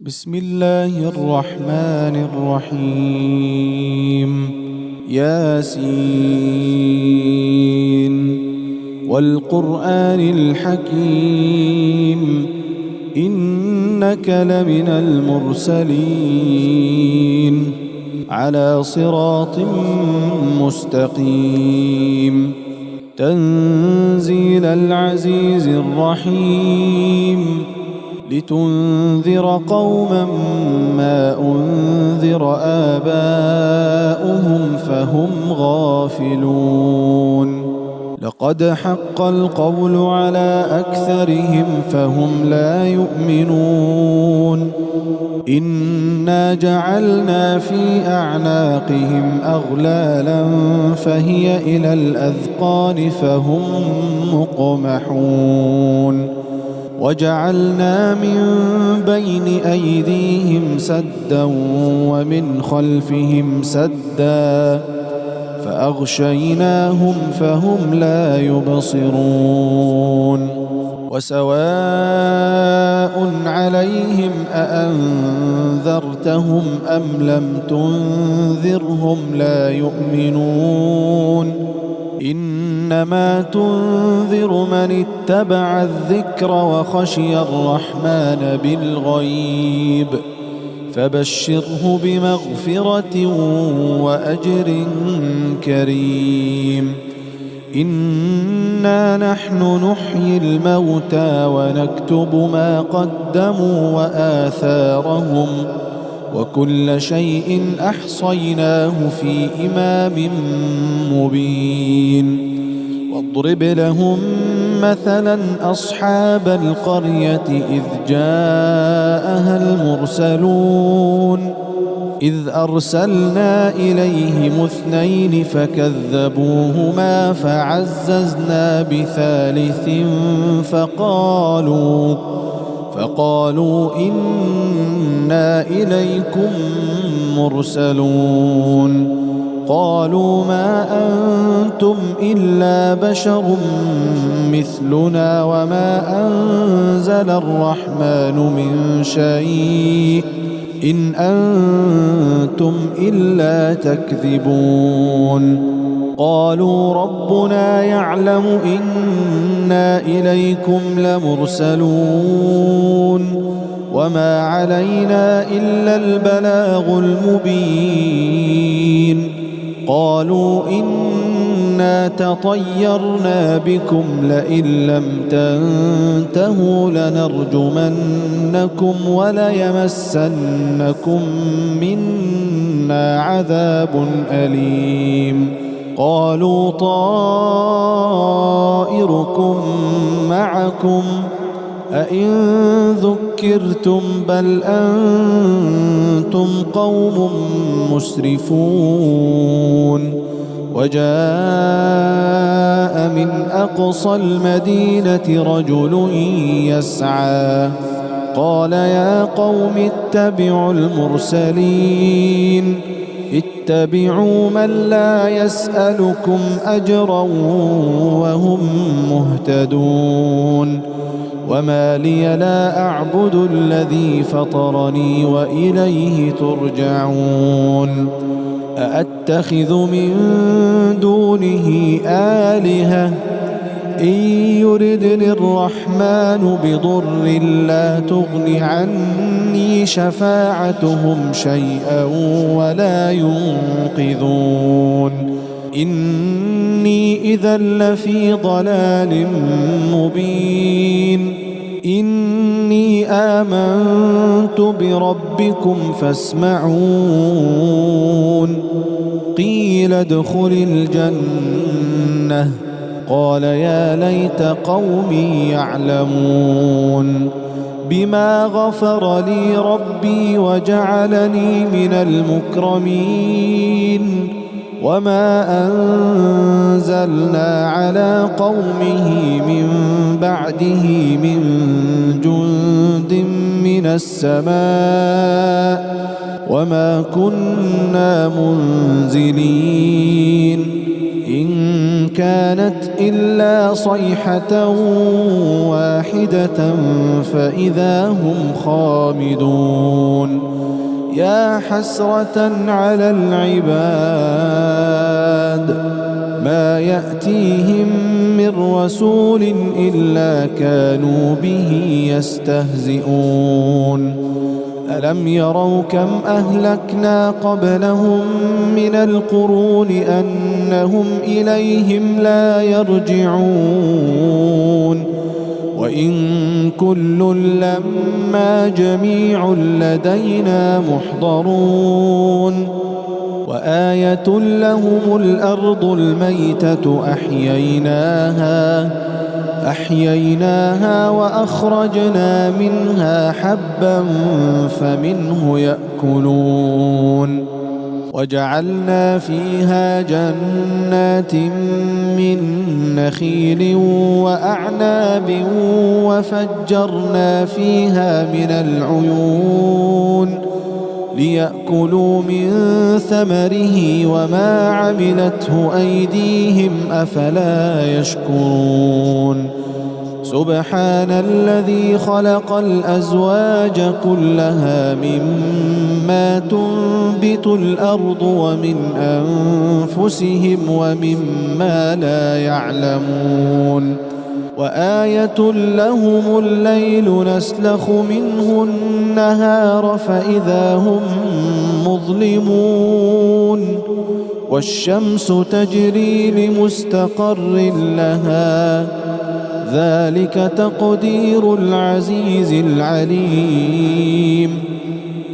بسم الله الرحمن الرحيم ياسين والقرآن الحكيم إنك لمن المرسلين على صراط مستقيم تنزيل العزيز الرحيم لتنذر قوما ما أنذر آباؤهم فهم غافلون لقد حق القول على أكثرهم فهم لا يؤمنون إنا جعلنا في أعناقهم أغلالا فهي إلى الأذقان فهم مقمحون وجعلنا من بين أيديهم سدا ومن خلفهم سدا فأغشيناهم فهم لا يبصرون وسواء عليهم أأنذرتهم أم لم تنذرهم لا يؤمنون إنما تنذر من اتبع الذكر وخشي الرحمن بالغيب فبشره بمغفرة وأجر كريم إنا نحن نحيي الموتى ونكتب ما قدموا وآثارهم وكل شيء أحصيناه في إمام مبين واضرب لهم مثلا أصحاب القرية إذ جاءها المرسلون إذ أرسلنا إليهم اثنين فكذبوهما فعززنا بثالث فقالوا إنا إليكم مرسلون قالوا ما أنتم إلا بشر مثلنا وما أنزل الرحمن من شيء إن أنتم إلا تكذبون قالوا ربنا يعلم إنا إليكم لمرسلون وما علينا إلا البلاغ المبين قالوا إنا تطيرنا بكم لئن لم تنتهوا لنرجمنكم وليمسنكم منا عذاب أليم قالوا طائركم معكم أئن ذكرتم بل أنتم قوم مسرفون وجاء من أقصى المدينة رجل يسعى قال يا قوم اتبعوا المرسلين اتبعوا من لا يسألكم أجرا وهم مهتدون وما لي لا أعبد الذي فطرني وإليه ترجعون أأتخذ من دونه آلهة إن يردني الرحمن بضر لا تغن عني شفاعتهم شيئا ولا ينقذون إني إذا لفي ضلال مبين إني آمنت بربكم فاسمعون قيل ادخل الجنة قال يا ليت قومي يعلمون بما غفر لي ربي وجعلني من المكرمين وما أنزلنا على قومه من بعده من جند من السماء وما كنا منزلين إن كانت إلا صيحة واحدة فإذا هم خامدون يا حسرة على العباد ما يأتيهم من رسول إلا كانوا به يستهزئون ألم يروا كم أهلكنا قبلهم من القرون أنهم إليهم لا يرجعون وإن كل لما جميع لدينا محضرون وآية لهم الأرض الميتة أحييناها وأخرجنا منها حبا فمنه يأكلون وجعلنا فيها جنات من نخيل وأعناب وفجرنا فيها من العيون ليأكلوا من ثمره وما عملته أيديهم أفلا يشكرون سبحان الذي خلق الأزواج كلها مما تنبت الأرض ومن أنفسهم ومما لا يعلمون وآية لهم الليل نسلخ منه النهار فإذا هم مظلمون والشمس تجري لمستقر لها ذلك تقدير العزيز العليم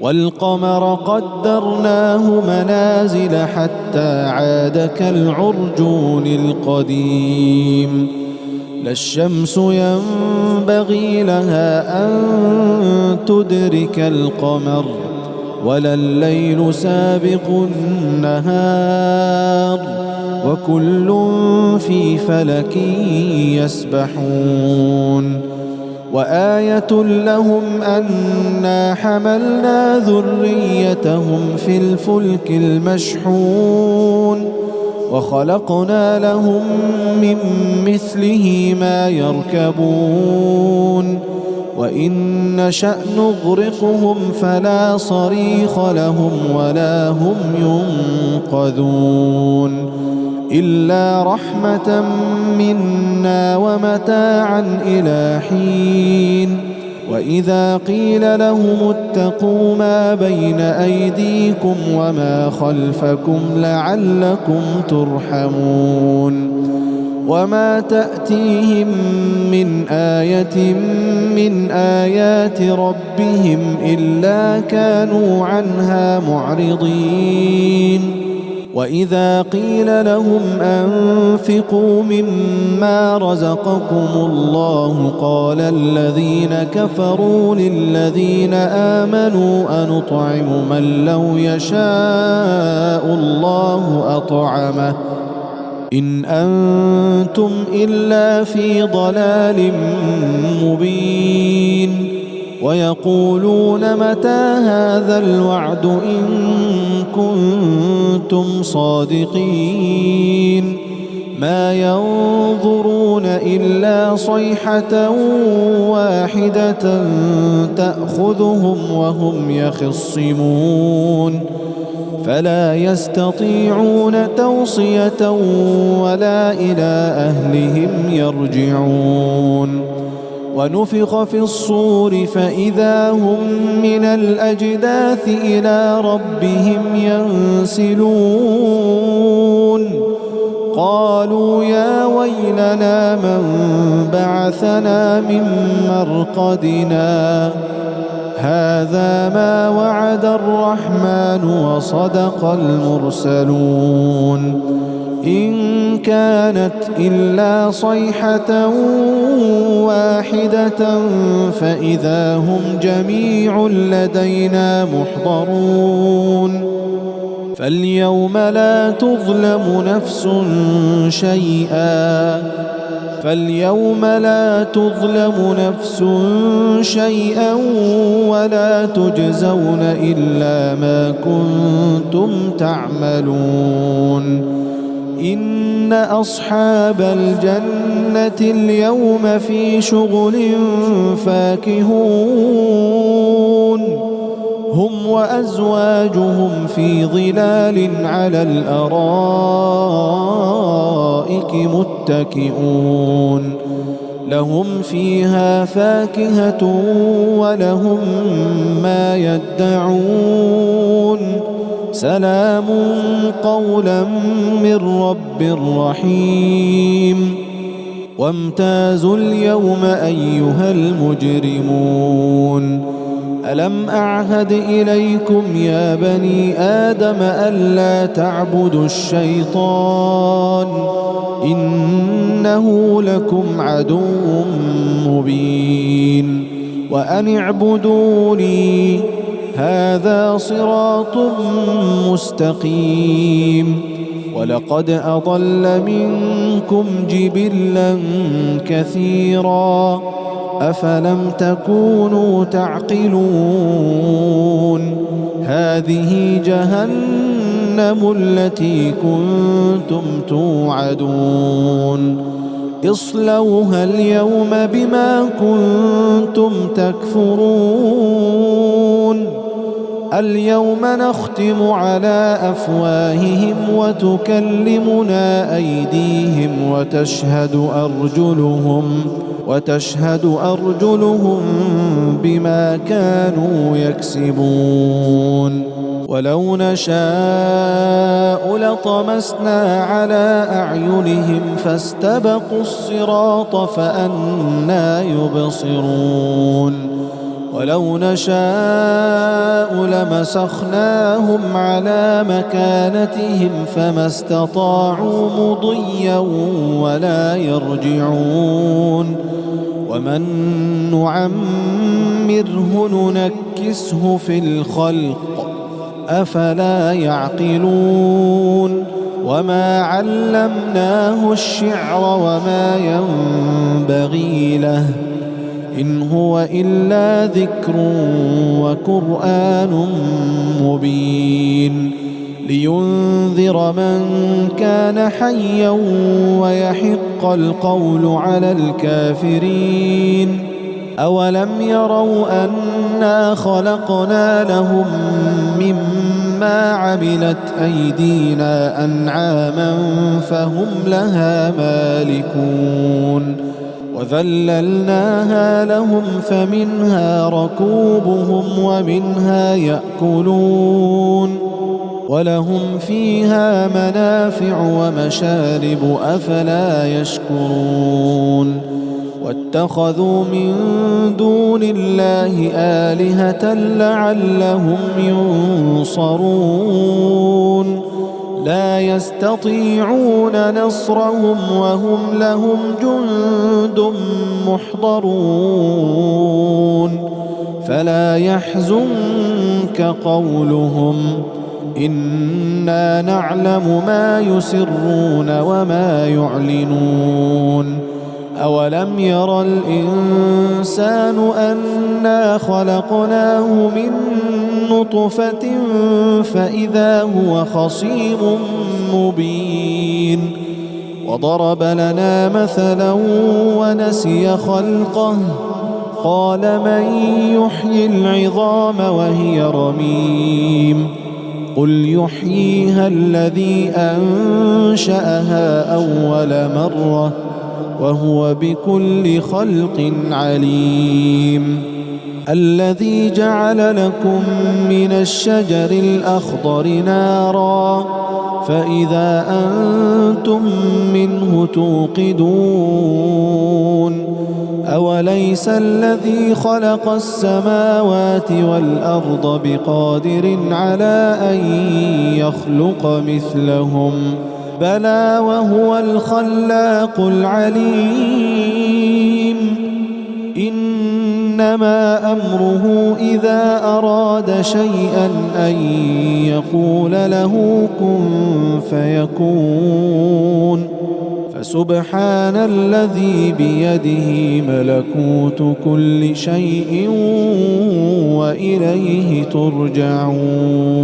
والقمر قدرناه منازل حتى عاد كالعرجون القديم لا الشمس ينبغي لها أن تدرك القمر ولا الليل سابق النهار وكل في فلك يسبحون وآية لهم أنا حملنا ذريتهم في الفلك المشحون وخلقنا لهم من مثله ما يركبون وإن نشأ نغرقهم فلا صريخ لهم ولا هم ينقذون إلا رحمة منا ومتاعا إلى حين وإذا قيل لهم اتقوا ما بين أيديكم وما خلفكم لعلكم ترحمون وما تأتيهم من آية من آيات ربهم إلا كانوا عنها معرضين وإذا قيل لهم أنفقوا مما رزقكم الله قال الذين كفروا للذين آمنوا أنطعم من لو يشاء الله أطعمه إن أنتم إلا في ضلال مبين ويقولون متى هذا الوعد إن كنتم صادقين ما ينظرون إلا صيحة واحدة تأخذهم وهم يخصمون فلا يستطيعون توصية ولا إلى أهلهم يرجعون ونفخ في الصور فإذا هم من الأجداث إلى ربهم ينسلون قالوا يا ويلنا من بعثنا من مرقدنا هذا ما وعد الرحمن وصدق المرسلون إن كانت إلا صيحة واحدة فإذا هم جميع لدينا محضرون فاليوم لا تظلم نفس شيئا ولا تجزون إلا ما كنتم تعملون إن أصحاب الجنة اليوم في شغل فاكهون هم وأزواجهم في ظلال على الأرائك متكئون لهم فيها فاكهة ولهم ما يدعون سلام قولا من رب رحيم وامتازوا اليوم أيها المجرمون ألم أعهد إليكم يا بني آدم ألا تعبدوا الشيطان إنه لكم عدو مبين وأن اعبدوني هذا صراط مستقيم ولقد أضل منكم جبلا كثيرا أفلم تكونوا تعقلون هذه جهنم التي كنتم توعدون اصلوها اليوم بما كنتم تكفرون اليوم نختم على أفواههم وتكلمنا أيديهم وتشهد أرجلهم بما كانوا يكسبون ولو نشاء لطمسنا على أعينهم فاستبقوا الصراط فأنى يبصرون ولو نشاء لمسخناهم على مكانتهم فما استطاعوا مضيا ولا يرجعون ومن نعمره ننكسه في الخلق أفلا يعقلون وما علمناه الشعر وما ينبغي له إن هو إلا ذكر وقرآن مبين لينذر من كان حيا ويحق القول على الكافرين أولم يروا أنا خلقنا لهم مما عملت أيدينا أنعاما فهم لها مالكون وذللناها لهم فمنها ركوبهم ومنها يأكلون ولهم فيها منافع ومشارب أفلا يشكرون واتخذوا من دون الله آلهة لعلهم ينصرون لا يستطيعون نصرهم وهم لهم جند محضرون فلا يحزنك قولهم إنا نعلم ما يسرون وما يعلنون أولم ير الإنسان أنا خلقناه من نطفة فإذا هو خصيم مبين وضرب لنا مثلا ونسي خلقه قال من يحيي العظام وهي رميم قل يحييها الذي أنشأها أول مرة وهو بكل خلق عليم الذي جعل لكم من الشجر الأخضر نارا فإذا أنتم منه توقدون أوليس الذي خلق السماوات والأرض بقادر على أن يخلق مثلهم بلى وهو الخلاق العليم إنما أمره إذا أراد شيئا أن يقول له كن فيكون فسبحان الذي بيده ملكوت كل شيء وإليه ترجعون